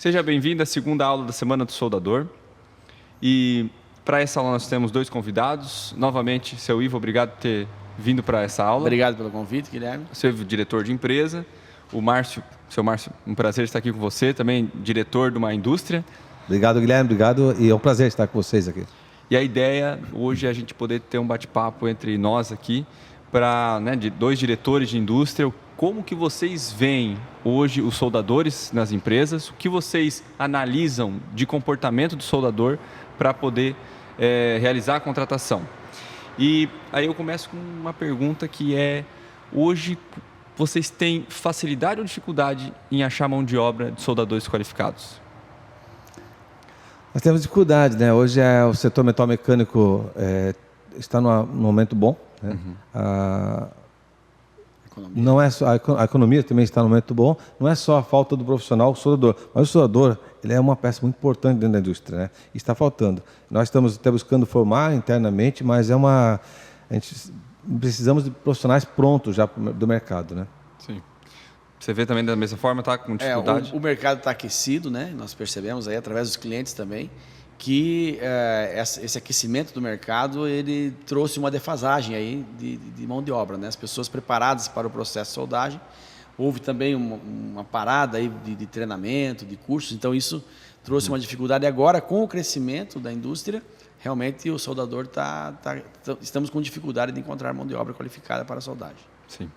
Seja bem-vindo à segunda aula da Semana do Soldador. E para essa aula nós temos dois convidados. Novamente, seu Ivo, obrigado por ter vindo para essa aula. Obrigado pelo convite, Guilherme. Seu diretor de empresa. O Márcio, seu Márcio, um prazer estar aqui com você, também diretor de uma indústria. Obrigado, Guilherme, obrigado, e é um prazer estar com vocês aqui. E a ideia hoje é a gente poder ter um bate-papo entre nós aqui, de dois diretores de indústria. Como que vocês veem hoje os soldadores nas empresas? O que vocês analisam de comportamento do soldador para poder realizar a contratação? E aí eu começo com uma pergunta que é: hoje vocês têm facilidade ou dificuldade em achar mão de obra de soldadores qualificados? Nós temos dificuldade, né? Hoje o setor metal mecânico está num momento bom, né? Não é só, a economia também está num momento bom, não é só a falta do profissional, o soldador, mas o soldador ele é uma peça muito importante dentro da indústria, né? E está faltando. Nós estamos até buscando formar internamente, mas precisamos de profissionais prontos já do mercado, né? Sim. Você vê também da mesma forma, está com dificuldade? O mercado está aquecido, né? Nós percebemos aí através dos clientes também que esse aquecimento do mercado ele trouxe uma defasagem aí de mão de obra, né? As pessoas preparadas para o processo de soldagem. Houve também uma parada aí de treinamento, de cursos, então isso trouxe uma dificuldade. Agora, com o crescimento da indústria, realmente o soldador estamos com dificuldade de encontrar mão de obra qualificada para a soldagem. Sim.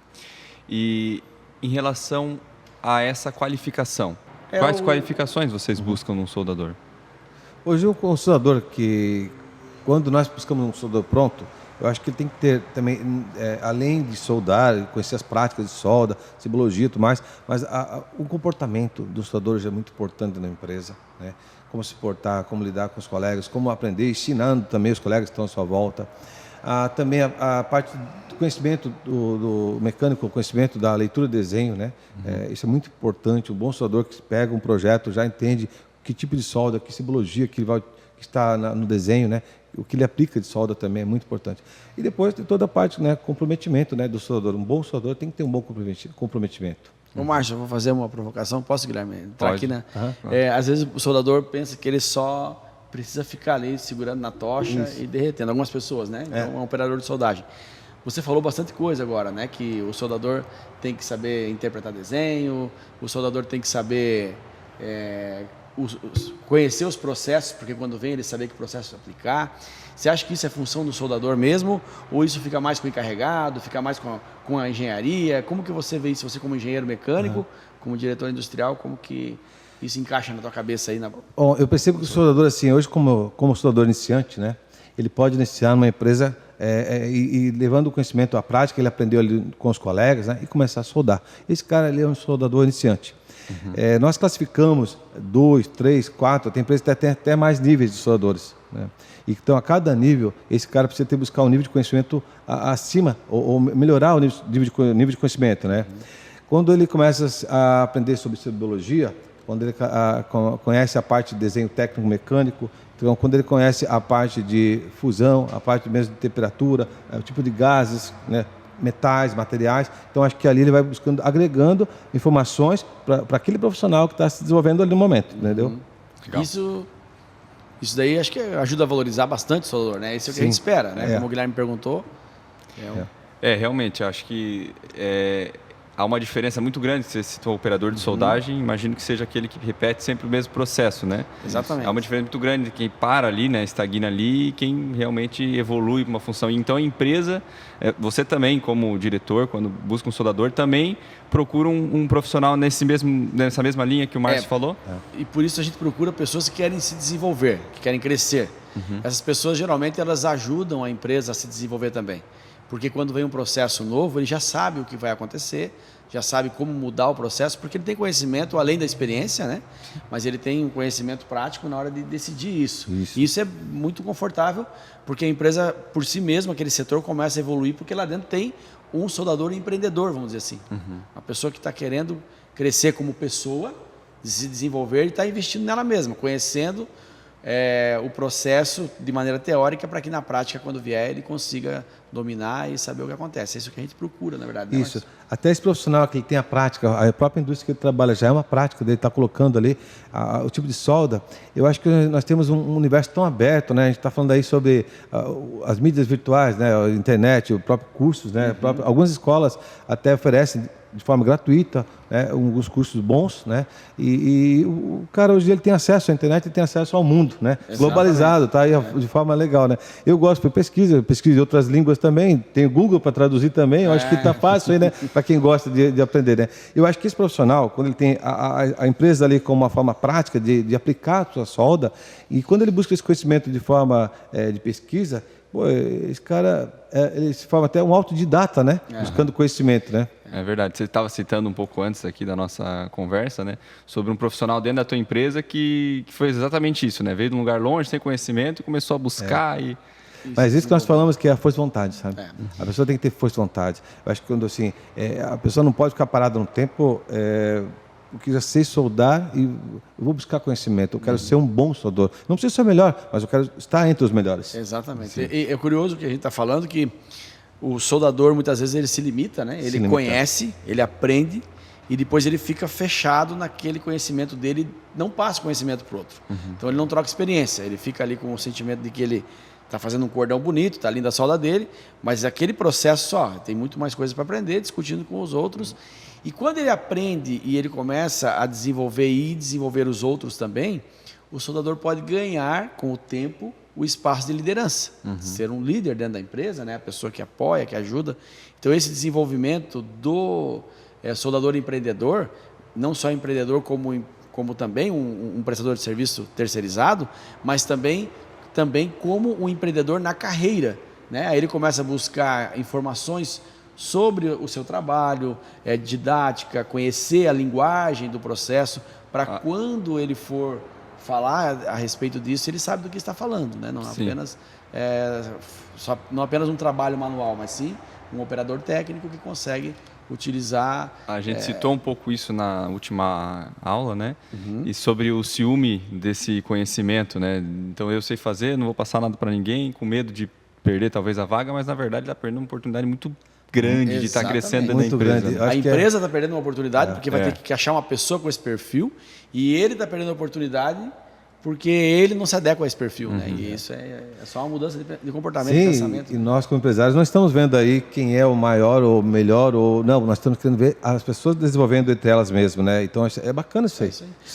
E em relação a essa qualificação, quais qualificações vocês buscam num soldador? Hoje um soldador quando nós buscamos um soldador pronto, eu acho que ele tem que ter também, além de soldar, conhecer as práticas de solda, simbologia e tudo mais, mas o comportamento do soldador já é muito importante na empresa, né? Como se portar, como lidar com os colegas, como aprender, ensinando também os colegas que estão à sua volta. Também a parte do conhecimento do mecânico, o conhecimento da leitura de desenho, né? Isso é muito importante. Um bom soldador que pega um projeto já entende que tipo de solda, que simbologia que está no desenho, né? O que ele aplica de solda também é muito importante. E depois tem toda a parte, né, comprometimento, né, do soldador. Um bom soldador tem que ter um bom comprometimento. Ô, Márcio, eu vou fazer uma provocação. Posso, Guilherme? Entrar Pode. aqui, né? Uhum. Às vezes o soldador pensa que ele só precisa ficar ali segurando na tocha e derretendo. Algumas pessoas, né? Então, é um operador de soldagem. Você falou bastante coisa agora, né? Que o soldador tem que saber interpretar desenho, o soldador tem que saber conhecer os processos, porque quando vem ele saber que processo aplicar. Você acha que isso é função do soldador mesmo? Ou isso fica mais com o encarregado, fica mais com a engenharia? Como que você vê isso? Você como engenheiro mecânico, como diretor industrial, como que isso encaixa na tua cabeça aí? Bom, eu percebo que o soldador, assim, hoje como soldador iniciante, né, ele pode iniciar numa empresa e levando o conhecimento à prática, ele aprendeu ali com os colegas, né, e começar a soldar. Esse cara ali é um soldador iniciante. Nós classificamos 2, 3, 4, tem empresas que têm até mais níveis de soldadores, né? Então, a cada nível, esse cara precisa buscar um nível de conhecimento acima, ou melhorar o nível de conhecimento, né? Quando ele começa a aprender sobre biologia, quando ele conhece a parte de desenho técnico-mecânico, então, quando ele conhece a parte de fusão, a parte mesmo de temperatura, o tipo de gases, né, metais, materiais, então acho que ali ele vai buscando, agregando informações para aquele profissional que está se desenvolvendo ali no momento, entendeu? Legal. Isso daí acho que ajuda a valorizar bastante o soldador, né? Isso é o que a gente espera, né? Como o Guilherme perguntou. Realmente, acho que há uma diferença muito grande. Se você citou o operador de soldagem, imagino que seja aquele que repete sempre o mesmo processo, né? Exatamente. Há uma diferença muito grande de quem para ali, né, estagna ali, e quem realmente evolui para uma função. Então, a empresa, você também, como diretor, quando busca um soldador, também procura um profissional nessa mesma linha que o Márcio falou? E por isso a gente procura pessoas que querem se desenvolver, que querem crescer. Essas pessoas, geralmente, elas ajudam a empresa a se desenvolver também. Porque quando vem um processo novo, ele já sabe o que vai acontecer, já sabe como mudar o processo, porque ele tem conhecimento além da experiência, né? Mas ele tem um conhecimento prático na hora de decidir isso. E isso é muito confortável, porque a empresa, por si mesma, aquele setor começa a evoluir, porque lá dentro tem um soldador empreendedor, vamos dizer assim. Uma pessoa que está querendo crescer como pessoa, se desenvolver e está investindo nela mesma, conhecendo o processo de maneira teórica para que na prática, quando vier, ele consiga dominar e saber o que acontece. É isso que a gente procura, na verdade. Né, isso. Até esse profissional que ele tem a prática, a própria indústria que ele trabalha já é uma prática dele, está colocando ali o tipo de solda. Eu acho que nós temos um universo tão aberto, né? A gente está falando aí sobre as mídias virtuais, né? A internet, os próprios cursos, né? Algumas escolas até oferecem de forma gratuita, né, alguns cursos bons, né, e o cara hoje ele tem acesso à internet e tem acesso ao mundo, né, globalizado, tá aí de forma legal, né. Eu gosto de pesquisa de outras línguas também, tem o Google para traduzir também, eu acho que está fácil aí, né, para quem gosta de aprender, né. Eu acho que esse profissional, quando ele tem a empresa ali como uma forma prática de aplicar a sua solda, e quando ele busca esse conhecimento de forma de pesquisa, pô, esse cara, ele se forma até um autodidata, né, buscando conhecimento, né. É verdade. Você estava citando um pouco antes aqui da nossa conversa, né, sobre um profissional dentro da tua empresa que foi exatamente isso, né? Veio de um lugar longe, sem conhecimento, e começou a buscar e... Mas isso que nós falamos que é a força de vontade, sabe? A pessoa tem que ter força de vontade. Eu acho que quando assim, a pessoa não pode ficar parada no tempo, eu quis ser soldar e eu vou buscar conhecimento. Eu quero ser um bom soldador. Não preciso ser o melhor, mas eu quero estar entre os melhores. Exatamente. E é curioso que a gente está falando que o soldador, muitas vezes, ele se limita, né? Ele conhece, ele aprende e depois ele fica fechado naquele conhecimento dele, não passa conhecimento para o outro. Então, ele não troca experiência, ele fica ali com o sentimento de que ele está fazendo um cordão bonito, está linda a solda dele, mas aquele processo só, tem muito mais coisas para aprender, discutindo com os outros. E quando ele aprende e ele começa a desenvolver e desenvolver os outros também, o soldador pode ganhar, com o tempo, o espaço de liderança, ser um líder dentro da empresa, né? A pessoa que apoia, que ajuda. Então, esse desenvolvimento do soldador empreendedor, não só empreendedor como também um prestador de serviço terceirizado, mas também como um empreendedor na carreira, né? Aí ele começa a buscar informações sobre o seu trabalho, didática, conhecer a linguagem do processo, para quando ele for falar a respeito disso, ele sabe do que está falando, né? Não apenas um trabalho manual, mas sim um operador técnico que consegue utilizar... A gente citou um pouco isso na última aula, né? E sobre o ciúme desse conhecimento, né? Então, eu sei fazer, não vou passar nada para ninguém, com medo de perder talvez a vaga, mas na verdade está perdendo uma oportunidade muito grande de estar crescendo dentro da empresa. Grande. Né? A empresa está perdendo uma oportunidade porque vai ter que achar uma pessoa com esse perfil, e ele está perdendo a oportunidade porque ele não se adequa a esse perfil, né? E isso é só uma mudança de comportamento, de pensamento. E nós como empresários não estamos vendo aí quem é o maior ou melhor, ou não, nós estamos querendo ver as pessoas desenvolvendo entre elas mesmo, né? Então é bacana isso aí.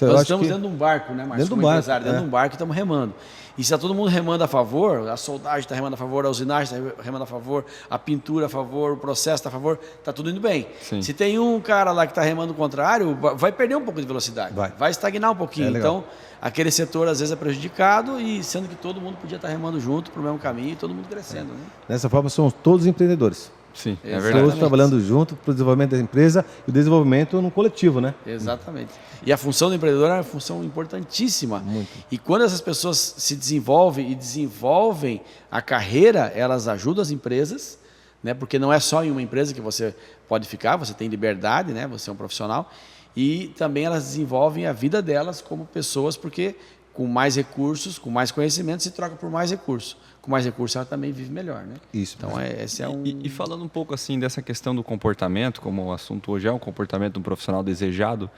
Nós estamos dentro de um barco, né, Márcio? Dentro de um barco e estamos remando. E se está todo mundo remando a favor, a soldagem está remando a favor, a usinagem está remando a favor, a pintura a favor, o processo está a favor, está tudo indo bem. Sim. Se tem um cara lá que está remando o contrário, vai perder um pouco de velocidade, vai estagnar um pouquinho. Então, aquele setor às vezes é prejudicado, e sendo que todo mundo podia estar remando junto para o mesmo caminho e todo mundo crescendo. Né? Dessa forma, somos todos empreendedores. Sim, é verdade. Todos trabalhando junto para o desenvolvimento da empresa e o desenvolvimento no coletivo, né? Exatamente. E a função do empreendedor é uma função importantíssima. Muito. E quando essas pessoas se desenvolvem e desenvolvem a carreira, elas ajudam as empresas, né? Porque não é só em uma empresa que você pode ficar, você tem liberdade, né? Você é um profissional. E também elas desenvolvem a vida delas como pessoas, porque com mais recursos, com mais conhecimento, se troca por mais recursos. Com mais recursos, ela também vive melhor, né? Isso. Então, esse é um... E falando um pouco assim dessa questão do comportamento, como o assunto hoje é um comportamento de um profissional desejado,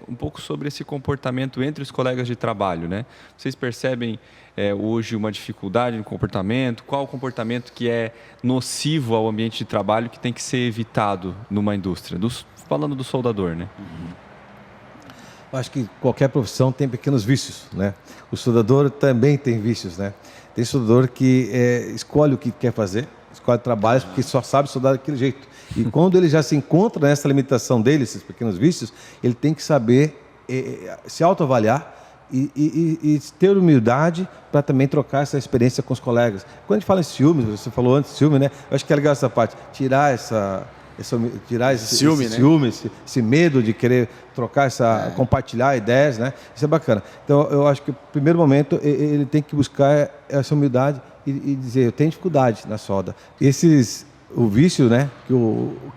um pouco sobre esse comportamento entre os colegas de trabalho, né? Vocês percebem hoje uma dificuldade no comportamento? Qual o comportamento que é nocivo ao ambiente de trabalho, que tem que ser evitado numa indústria? Falando do soldador, né? Eu acho que qualquer profissão tem pequenos vícios, né? O soldador também tem vícios, né? Tem soldador que escolhe o que quer fazer, escolhe trabalhos porque só sabe soldar daquele jeito. E quando ele já se encontra nessa limitação dele, esses pequenos vícios, ele tem que saber se autoavaliar e ter humildade para também trocar essa experiência com os colegas. Quando a gente fala em ciúme, você falou antes de ciúme, né? Eu acho que é legal essa parte, tirar esse ciúme, esse medo de querer trocar, compartilhar ideias, né? Isso é bacana. Então, eu acho que o primeiro momento ele tem que buscar essa humildade e dizer, eu tenho dificuldade na solda. Esses o vício, né,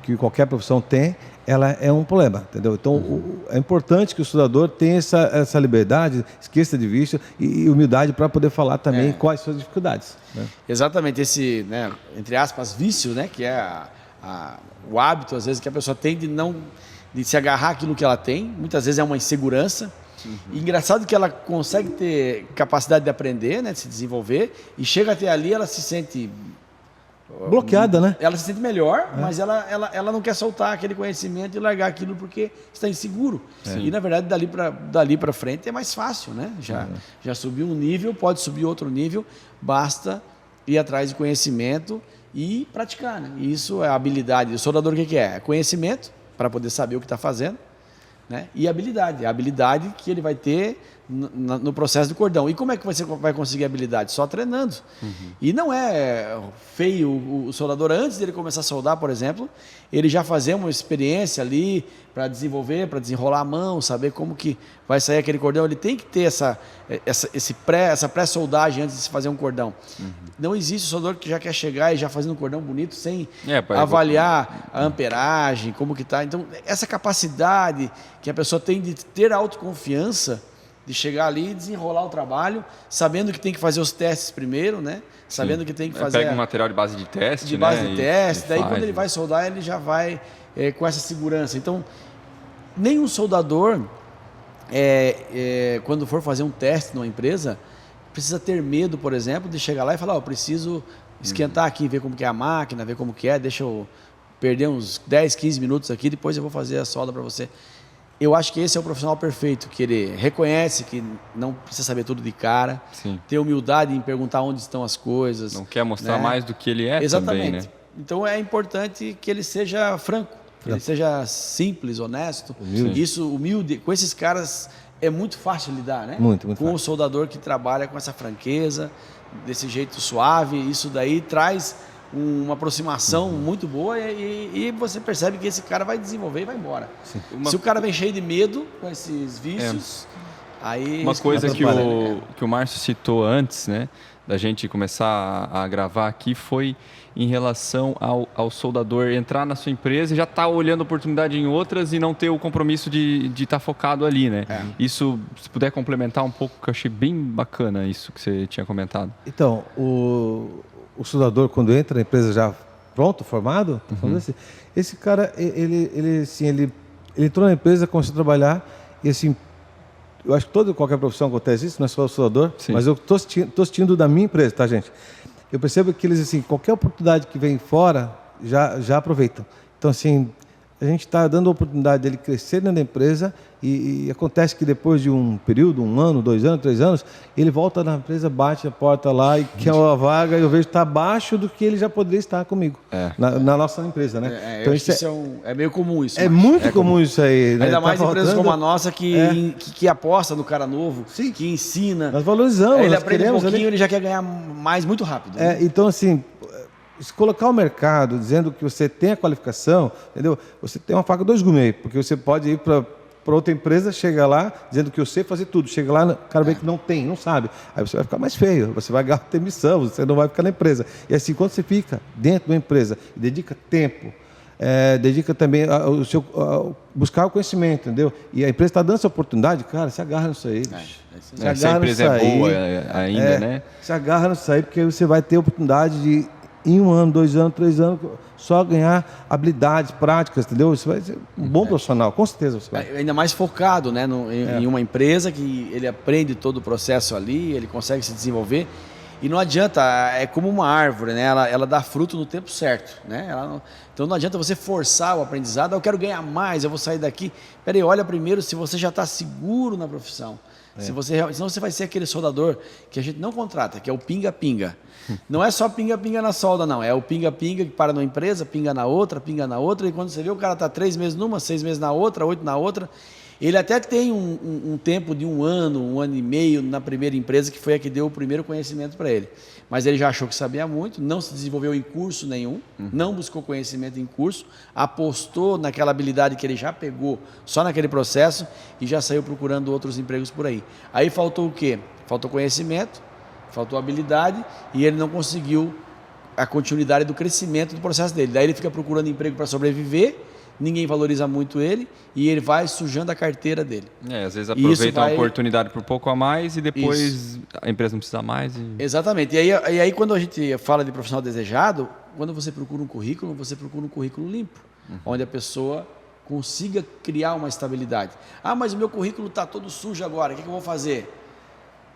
que qualquer profissão tem, ela é um problema, entendeu? Então, é importante que o estudador tenha essa liberdade, esqueça de vício e humildade para poder falar também quais são as dificuldades. Né? Exatamente, esse, né, entre aspas, vício, né, que é o hábito, às vezes, que a pessoa tem de se agarrar àquilo que ela tem, muitas vezes é uma insegurança. E engraçado que ela consegue ter capacidade de aprender, né, de se desenvolver, e chega até ali, ela se sente bloqueada, né? Ela se sente melhor, mas ela não quer soltar aquele conhecimento e largar aquilo porque está inseguro. E, na verdade, dali para frente é mais fácil, né? Já subiu um nível, pode subir outro nível, basta ir atrás de conhecimento e praticar, né? E isso é a habilidade. O soldador, o que é? É conhecimento, para poder saber o que está fazendo, né? E habilidade. A habilidade que ele vai ter no processo do cordão. E como é que você vai conseguir habilidade? Só treinando. E não é feio o soldador, antes dele começar a soldar, por exemplo, ele já fazer uma experiência ali para desenvolver, para desenrolar a mão, saber como que vai sair aquele cordão. Ele tem que ter essa pré-soldagem antes de se fazer um cordão. Não existe o soldador que já quer chegar e já fazendo um cordão bonito sem avaliar a amperagem, como que está. Então, essa capacidade que a pessoa tem de ter autoconfiança, de chegar ali e desenrolar o trabalho, sabendo que tem que fazer os testes primeiro, né? Sabendo que tem que fazer... Pega um material de base de teste, de base de teste, daí quando ele vai soldar, ele já vai com essa segurança. Então, nenhum soldador, quando for fazer um teste numa empresa, precisa ter medo, por exemplo, de chegar lá e falar, eu preciso esquentar aqui, ver como que é a máquina, ver como que é, deixa eu perder uns 10, 15 minutos aqui, depois eu vou fazer a solda para você. Eu acho que esse é o profissional perfeito, que ele reconhece que não precisa saber tudo de cara, ter humildade em perguntar onde estão as coisas. Não quer mostrar mais do que ele é. Exatamente. Também, né? Então é importante que ele seja franco, que ele seja simples, honesto. Humilde. Com esses caras é muito fácil lidar, né? Muito com fácil. o soldador que trabalha com essa franqueza, desse jeito suave, isso daí traz uma aproximação muito boa e você percebe que esse cara vai desenvolver e vai embora. Se o cara vem cheio de medo com esses vícios, aí... Uma coisa que o Márcio citou antes, né, da gente começar a gravar aqui, foi em relação ao soldador entrar na sua empresa e já estar olhando oportunidade em outras e não ter o compromisso de estar focado ali, né? Isso, se puder complementar um pouco, que eu achei bem bacana isso que você tinha comentado. Então, o soldador, quando entra na empresa já pronto, formado, assim, esse cara, ele entrou na empresa, começou a trabalhar e assim, eu acho que qualquer profissão acontece isso, não é só o soldador, mas eu estou assistindo da minha empresa, tá, gente? Eu percebo que eles, assim, qualquer oportunidade que vem fora, já aproveitam. Então, assim, a gente está dando a oportunidade dele crescer dentro da empresa e acontece que depois de um período, 1 ano, 2 anos, 3 anos, ele volta na empresa, bate a porta lá e quer uma vaga e eu vejo que está abaixo do que ele já poderia estar comigo, na nossa empresa, né? Então, isso é meio comum isso. É muito comum isso aí. Ainda mais empresas como a nossa que aposta no cara novo, que ensina. Nós valorizamos, ele aprende um pouquinho, ele já quer ganhar mais muito rápido. Né? Então, assim... Se colocar o mercado dizendo que você tem a qualificação, entendeu? Você tem uma faca 2 gumes, porque você pode ir para outra empresa, chega lá dizendo que eu sei fazer tudo, chega lá, o cara vê que não tem, não sabe. Aí você vai ficar mais feio, você vai ganhar demissão, você não vai ficar na empresa. E assim, quando você fica dentro de uma empresa e dedica tempo, dedica também buscar o conhecimento, entendeu? E a empresa está dando essa oportunidade, cara, se agarra nisso aí. Se a empresa é boa ainda, né? Se agarra nisso aí, porque você vai ter a oportunidade de em 1 ano, 2 anos, 3 anos, só ganhar habilidades práticas, entendeu? Você vai ser um bom profissional, com certeza você vai. Ainda mais focado, né, em uma empresa que ele aprende todo o processo ali, ele consegue se desenvolver. E não adianta, é como uma árvore, né? Ela dá fruto no tempo certo, né? Então não adianta você forçar o aprendizado, eu quero ganhar mais, eu vou sair daqui. Peraí, olha primeiro se você já está seguro na profissão. Senão você vai ser aquele soldador que a gente não contrata, que é o pinga-pinga. Não é só pinga-pinga na solda, não. É o pinga-pinga que para numa empresa, pinga na outra, e quando você vê o cara está 3 meses numa, 6 meses na outra, 8 na outra. Ele até tem um tempo de 1 ano, 1 ano e meio na primeira empresa, que foi a que deu o primeiro conhecimento para ele. Mas ele já achou que sabia muito, não se desenvolveu em curso nenhum, não buscou conhecimento em curso, apostou naquela habilidade que ele já pegou só naquele processo e já saiu procurando outros empregos por aí. Aí faltou o quê? Faltou conhecimento, faltou habilidade e ele não conseguiu a continuidade do crescimento do processo dele. Daí ele fica procurando emprego para sobreviver, ninguém valoriza muito ele e ele vai sujando a carteira dele. Às vezes aproveita a oportunidade por pouco a mais e depois a empresa não precisa mais. Exatamente. E aí quando a gente fala de profissional desejado, quando você procura um currículo, você procura um currículo limpo, onde a pessoa consiga criar uma estabilidade. Mas o meu currículo está todo sujo agora, o que eu vou fazer?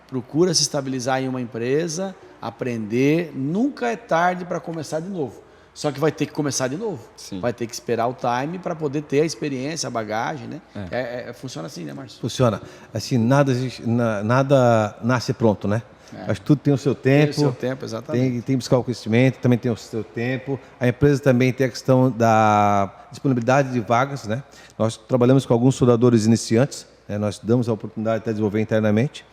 Procura se estabilizar em uma empresa, aprender, nunca é tarde para começar de novo. Só que vai ter que começar de novo. Sim. Vai ter que esperar o time para poder ter a experiência, a bagagem, né? Funciona assim, né, Márcio? Funciona. Assim, nada nasce pronto, né? Acho que tudo tem o seu tempo. Tem o seu tempo, exatamente. Tem que buscar o conhecimento, também tem o seu tempo. A empresa também tem a questão da disponibilidade de vagas, né? Nós trabalhamos com alguns soldadores iniciantes, né? Nós damos a oportunidade de desenvolver internamente.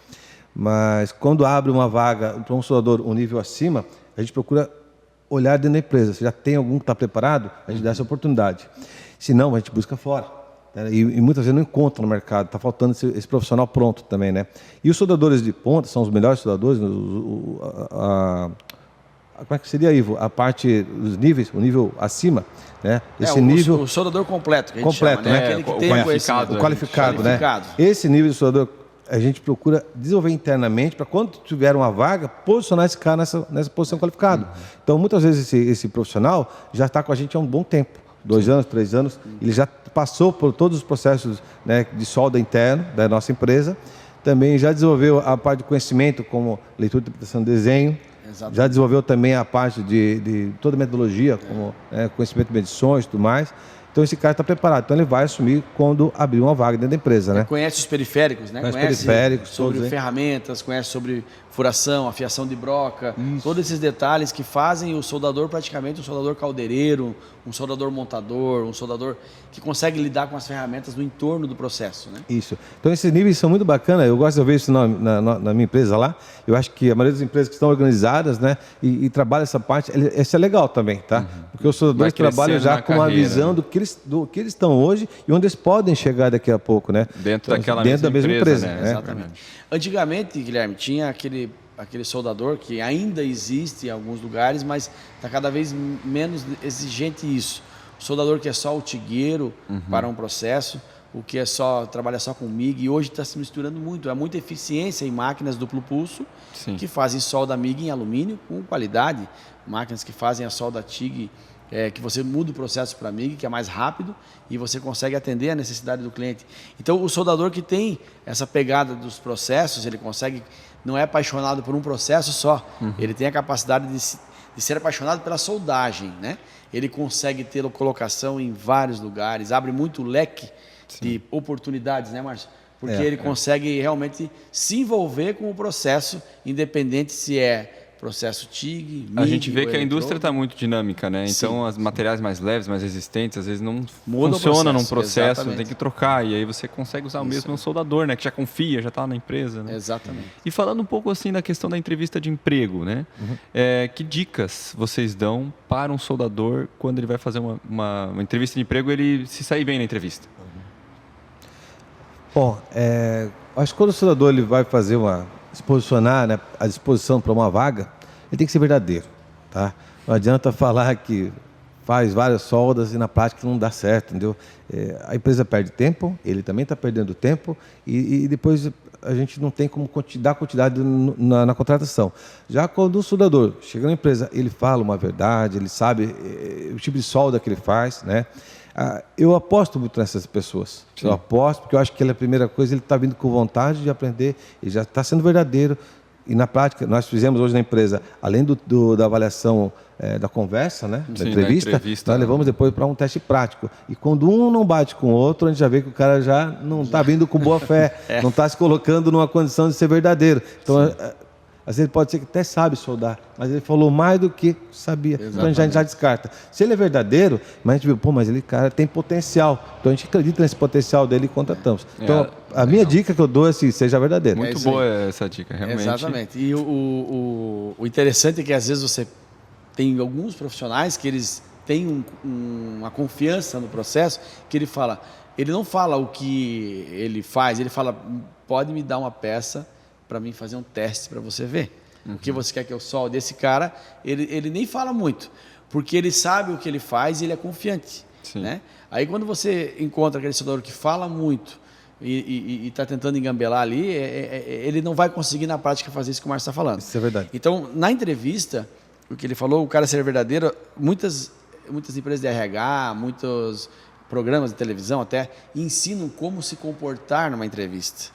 Mas quando abre uma vaga para um soldador um nível acima, a gente procura olhar dentro da empresa. Se já tem algum que está preparado, a gente dá essa oportunidade. Se não, a gente busca fora. Né? E muitas vezes não encontra no mercado. Está faltando esse profissional pronto também, né? E os soldadores de ponta são os melhores soldadores. Como é que seria, Ivo? A parte dos níveis, o nível acima, né? Esse nível... O soldador completo, que a gente completo, chama, né? Aquele que tem o qualificado, né? Esse nível de soldador a gente procura desenvolver internamente para quando tiver uma vaga, posicionar esse cara nessa posição qualificada. Então, muitas vezes esse profissional já está com a gente há um bom tempo, 2 anos, 3 anos, ele já passou por todos os processos, né, de solda interno da nossa empresa, também já desenvolveu a parte de conhecimento, como leitura, interpretação, desenho. Exatamente. Já desenvolveu também a parte de toda a metodologia, como conhecimento de medições e tudo mais. Então, esse cara está preparado. Então, ele vai assumir quando abrir uma vaga dentro da empresa, né? Conhece os periféricos, né? Conhece periféricos, sobre ferramentas, conhece sobre furação, afiação de broca, todos esses detalhes que fazem o soldador praticamente um soldador caldeireiro, um soldador montador, um soldador que consegue lidar com as ferramentas do entorno do processo, né? Isso. Então, esses níveis são muito bacanas. Eu gosto de ver isso na minha empresa lá. Eu acho que a maioria das empresas que estão organizadas, né, e trabalham essa parte, isso é legal também, tá? Porque os soldadores trabalham já com uma visão do que eles estão hoje e onde eles podem chegar daqui a pouco, né? Dentro da mesma empresa, né? Exatamente. Antigamente, Guilherme, tinha aquele soldador que ainda existe em alguns lugares, mas está cada vez menos exigente isso. O soldador que é só altigueiro para um processo, o que trabalha só com MIG, e hoje está se misturando muito. Há muita eficiência em máquinas duplo pulso, que fazem solda MIG em alumínio com qualidade, máquinas que fazem a solda TIG, que você muda o processo para MIG, que é mais rápido, e você consegue atender a necessidade do cliente. Então, o soldador que tem essa pegada dos processos, ele consegue, não é apaixonado por um processo só, ele tem a capacidade de ser apaixonado pela soldagem, né? Ele consegue ter colocação em vários lugares, abre muito leque de oportunidades, né, Márcio? Porque ele consegue realmente se envolver com o processo, independente se é processo TIG, MIG. A gente vê que a indústria está muito dinâmica, né? Então, os materiais mais leves, mais resistentes, às vezes não funciona num processo, exatamente. Tem que trocar. E aí você consegue usar o mesmo soldador, né? Que já confia, já está na empresa, né? Exatamente. E falando um pouco assim da questão da entrevista de emprego, né? Que dicas vocês dão para um soldador quando ele vai fazer uma entrevista de emprego, ele se sair bem na entrevista? Bom, acho que quando o soldador ele vai fazer se posicionar, né, à disposição para uma vaga, ele tem que ser verdadeiro, tá? Não adianta falar que faz várias soldas e na prática não dá certo, entendeu? A empresa perde tempo, ele também está perdendo tempo e depois a gente não tem como dar quantidade na contratação. Já quando o soldador chega na empresa, ele fala uma verdade, ele sabe o tipo de solda que ele faz, né? Eu aposto muito nessas pessoas. Sim. Eu aposto porque eu acho que a primeira coisa, ele está vindo com vontade de aprender, ele já está sendo verdadeiro. E na prática, nós fizemos hoje na empresa, além da avaliação da conversa, né, da entrevista, nós levamos depois para um teste prático. E quando um não bate com o outro, a gente já vê que o cara já não está vindo com boa fé, não está se colocando numa condição de ser verdadeiro. Então, às vezes pode ser que até sabe soldar, mas ele falou mais do que sabia. Exatamente. Então a gente já descarta. Se ele é verdadeiro, mas a gente vê, mas ele, cara, tem potencial. Então a gente acredita nesse potencial dele e contratamos. Então a minha dica que eu dou é assim, seja verdadeiro. Muito boa essa dica, realmente. Exatamente. E o interessante é que às vezes você tem alguns profissionais que eles têm uma confiança no processo, que ele não fala o que ele faz, ele fala, pode me dar uma peça para mim fazer um teste para você ver. O que você quer que eu solde? Esse cara, ele nem fala muito, porque ele sabe o que ele faz e ele é confiante. Né? Aí quando você encontra aquele soldador que fala muito e está tentando engambelar ali, ele não vai conseguir na prática fazer isso que o Márcio está falando. Isso é verdade. Então, na entrevista, o que ele falou, o cara ser verdadeiro, muitas empresas de RH, muitos programas de televisão até, ensinam como se comportar numa entrevista.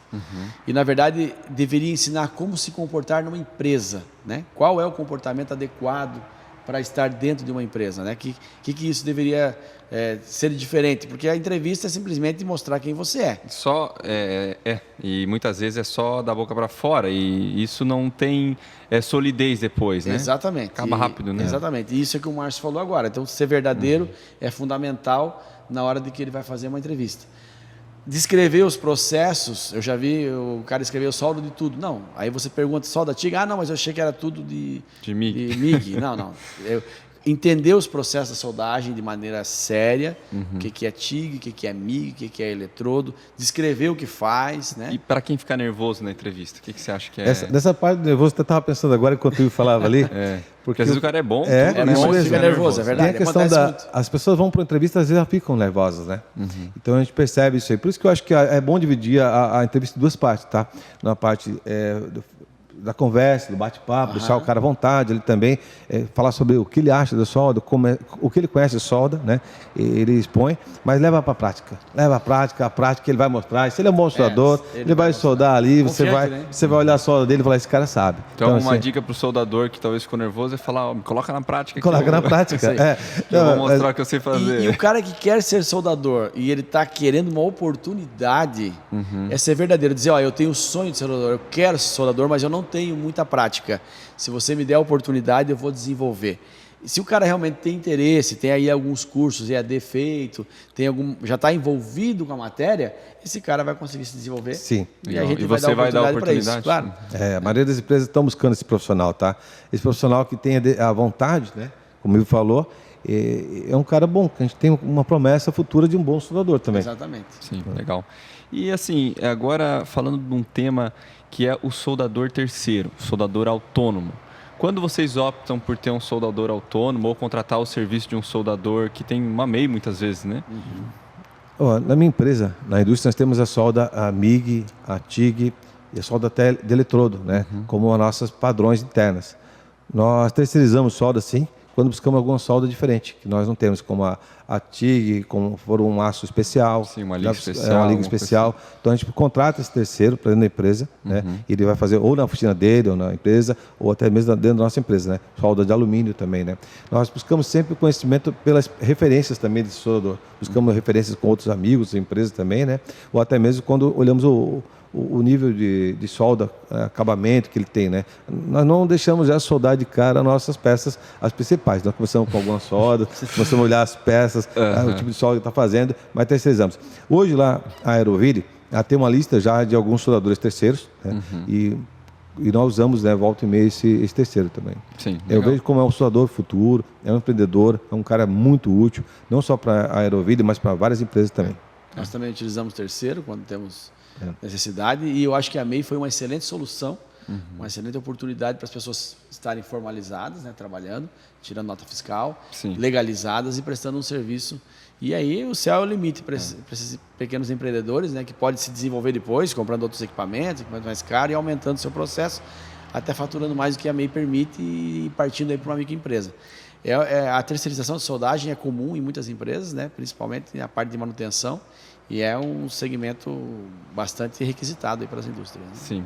E, na verdade, deveria ensinar como se comportar numa empresa. Né? Qual é o comportamento adequado para estar dentro de uma empresa, né? Que isso deveria ser diferente, porque a entrevista é simplesmente mostrar quem você é. E muitas vezes é só da boca para fora e isso não tem solidez depois, né? Exatamente. Acaba rápido, né? Exatamente. E isso é que o Márcio falou agora. Então, ser verdadeiro é fundamental na hora de que ele vai fazer uma entrevista. Descrever os processos, eu já vi o cara escrever o soldo de tudo. Não, aí você pergunta solda TIG, não, mas eu achei que era tudo de MIG. Não. Entender os processos da soldagem de maneira séria, o que é TIG, o que é MIG, o que é eletrodo, descrever o que faz. Né? E para quem fica nervoso na entrevista, o que você acha que é? Dessa parte do nervoso, eu estava pensando agora enquanto eu falava ali. Porque às vezes o cara é bom, mas fica nervoso, é verdade. Tem a questão as pessoas vão para a entrevista, às vezes elas ficam nervosas, né? Então a gente percebe isso aí. Por isso que eu acho que é bom dividir a entrevista em duas partes, tá? Na parte da conversa, do bate-papo, deixar o cara à vontade, ele também falar sobre o que ele acha da solda, o que ele conhece de solda, né? Ele expõe, mas leva para a prática. A prática ele vai mostrar. Se ele é um bom soldador, ele vai soldar ali, você vai olhar a solda dele e falar, esse cara sabe. Então uma dica para o soldador que talvez ficou nervoso é falar, me coloca na prática. Coloca na prática. Eu vou mostrar o que eu sei fazer. E o cara que quer ser soldador e ele está querendo uma oportunidade, é ser verdadeiro. Dizer, eu tenho o sonho de ser soldador, eu quero ser soldador, mas eu não tenho muita prática. Se você me der a oportunidade, eu vou desenvolver. E se o cara realmente tem interesse, tem aí alguns cursos, EAD feito, já está envolvido com a matéria, esse cara vai conseguir se desenvolver. Sim. E a gente vai dar oportunidade para isso, claro. A maioria das empresas estão buscando esse profissional, tá? Esse profissional que tem a vontade, né? Como ele falou, é um cara bom, que a gente tem uma promessa futura de um bom soldador também. Exatamente. Sim, legal. E assim, agora falando de um tema que é o soldador terceiro, soldador autônomo. Quando vocês optam por ter um soldador autônomo ou contratar o serviço de um soldador que tem uma MEI muitas vezes, né? Na minha empresa, na indústria, nós temos a solda, a MIG, a TIG e a solda de eletrodo, né? Como as nossas padrões internas. Nós terceirizamos solda, sim, quando buscamos alguma solda diferente, que nós não temos, como a TIG, como for um aço especial. Sim, uma liga especial. Uma liga especial. Então a gente contrata esse terceiro para dentro da empresa, né? E ele vai fazer ou na oficina dele, ou na empresa, ou até mesmo dentro da nossa empresa, né? Solda de alumínio também, né? Nós buscamos sempre o conhecimento pelas referências também desse soldador. Buscamos referências com outros amigos, empresas também, né? Ou até mesmo quando olhamos o nível de solda, acabamento que ele tem, né? Nós não deixamos já soldar de cara nossas peças, as principais. Nós começamos com alguma solda, começamos a olhar as peças, o tipo de solda que está fazendo, mas terceirizamos. Hoje lá, a Aeroville, ela tem uma lista já de alguns soldadores terceiros, né? E nós usamos, né, volta e meia esse terceiro também. Sim, eu vejo como é um soldador futuro, é um empreendedor, é um cara muito útil, não só para a Aeroville, mas para várias empresas também. Nós também utilizamos terceiro quando temos necessidade, e eu acho que a MEI foi uma excelente solução, uma excelente oportunidade para as pessoas estarem formalizadas, né, trabalhando, tirando nota fiscal, legalizadas e prestando um serviço. E aí o céu é o limite para esses pequenos empreendedores, né, que podem se desenvolver depois, comprando outros equipamentos mais caros e aumentando o seu processo, até faturando mais do que a MEI permite e partindo aí para uma microempresa. A terceirização de soldagem é comum em muitas empresas, né, principalmente na parte de manutenção, e é um segmento bastante requisitado aí pelas indústrias. Né? Sim.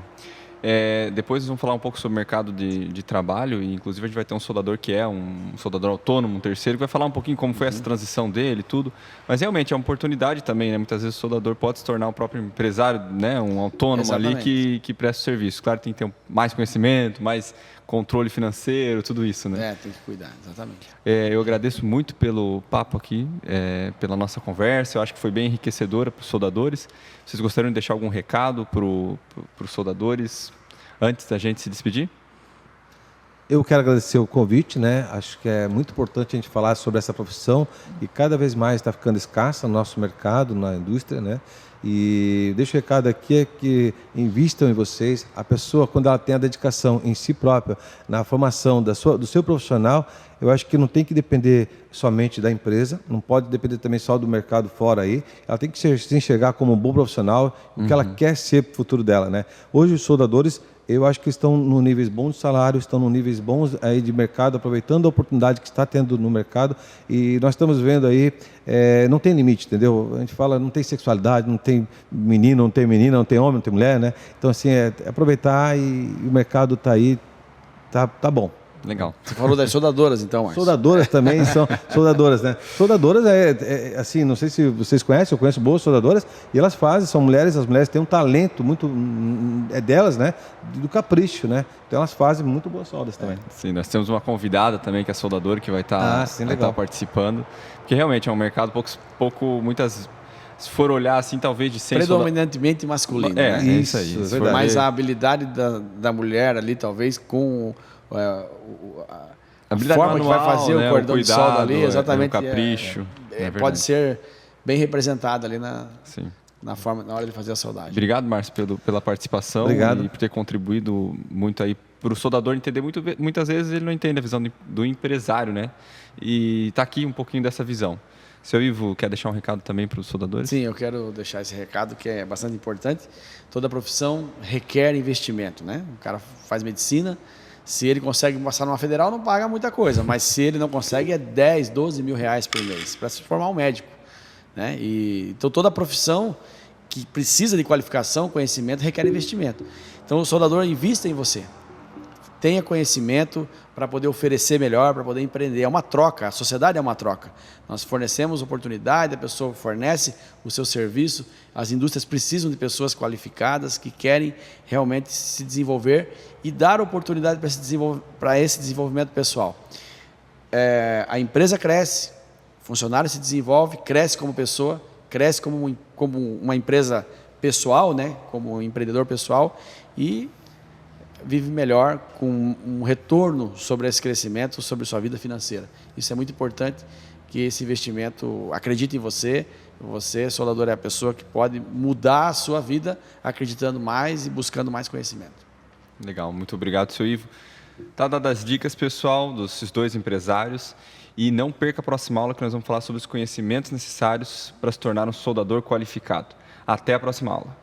Depois vamos falar um pouco sobre o mercado de trabalho, e inclusive a gente vai ter um soldador que é um soldador autônomo, um terceiro, que vai falar um pouquinho como foi essa transição dele e tudo. Mas realmente é uma oportunidade também, né? Muitas vezes o soldador pode se tornar o próprio empresário, né? Um autônomo ali que presta o serviço. Claro, tem que ter mais conhecimento, mais controle financeiro, tudo isso, né? Tem que cuidar, exatamente. Eu agradeço muito pelo papo aqui, pela nossa conversa. Eu acho que foi bem enriquecedora para os soldadores. Vocês gostariam de deixar algum recado para os soldadores antes da gente se despedir? Eu quero agradecer o convite, né? Acho que é muito importante a gente falar sobre essa profissão e cada vez mais está ficando escassa no nosso mercado, na indústria, né? E deixo o recado aqui é que invistam em vocês. A pessoa, quando ela tem a dedicação em si própria, na formação do seu profissional, eu acho que não tem que depender somente da empresa, não pode depender também só do mercado fora aí. Ela tem que se enxergar como um bom profissional, o que ela quer ser para o futuro dela, né? Hoje os soldadores, eu acho que estão em níveis bons de salário, estão em níveis bons aí de mercado, aproveitando a oportunidade que está tendo no mercado. E nós estamos vendo aí, não tem limite, entendeu? A gente fala, não tem sexualidade, não tem menino, não tem menina, não tem homem, não tem mulher, né? Então, assim, é aproveitar e o mercado está aí, tá bom. Legal. Você falou das soldadoras, então, Márcio. Soldadoras também são soldadoras, né? Soldadoras assim, não sei se vocês conhecem, eu conheço boas soldadoras, e elas são mulheres, as mulheres têm um talento muito, delas, né? Do capricho, né? Então elas fazem muito boas soldas também. Sim, nós temos uma convidada também, que é soldadora, que vai estar participando, porque realmente é um mercado muitas... Se for olhar assim, talvez de 100 predominantemente masculino. É, né? isso aí. Mas a habilidade da mulher ali, talvez, com a forma manual, que vai fazer, né, o cordão de solda ali, exatamente. O capricho. Pode ser bem representada ali na hora de fazer a soldagem. Obrigado, Márcio, pela participação. Obrigado. E por ter contribuído muito aí para o soldador entender muitas vezes ele não entende a visão do empresário, né? E está aqui um pouquinho dessa visão. Seu Ivo, quer deixar um recado também para os soldadores? Sim, eu quero deixar esse recado que é bastante importante. Toda profissão requer investimento, né? O cara faz medicina, se ele consegue passar numa federal, não paga muita coisa, mas se ele não consegue, é 10, 12 mil reais por mês para se formar um médico, né? Então, toda profissão que precisa de qualificação, conhecimento, requer investimento. Então, o soldador invista em você. Tenha conhecimento para poder oferecer melhor, para poder empreender. É uma troca, a sociedade é uma troca. Nós fornecemos oportunidade, a pessoa fornece o seu serviço, as indústrias precisam de pessoas qualificadas que querem realmente se desenvolver e dar oportunidade para esse desenvolvimento pessoal. A empresa cresce, o funcionário se desenvolve, cresce como pessoa, cresce como uma empresa pessoal, né? Como um empreendedor pessoal e vive melhor com um retorno sobre esse crescimento, sobre sua vida financeira. Isso é muito importante, que esse investimento acredite em você. Você, soldador, é a pessoa que pode mudar a sua vida acreditando mais e buscando mais conhecimento. Legal, muito obrigado, seu Ivo. Tá dadas as dicas, pessoal, desses dois empresários. E não perca a próxima aula, que nós vamos falar sobre os conhecimentos necessários para se tornar um soldador qualificado. Até a próxima aula.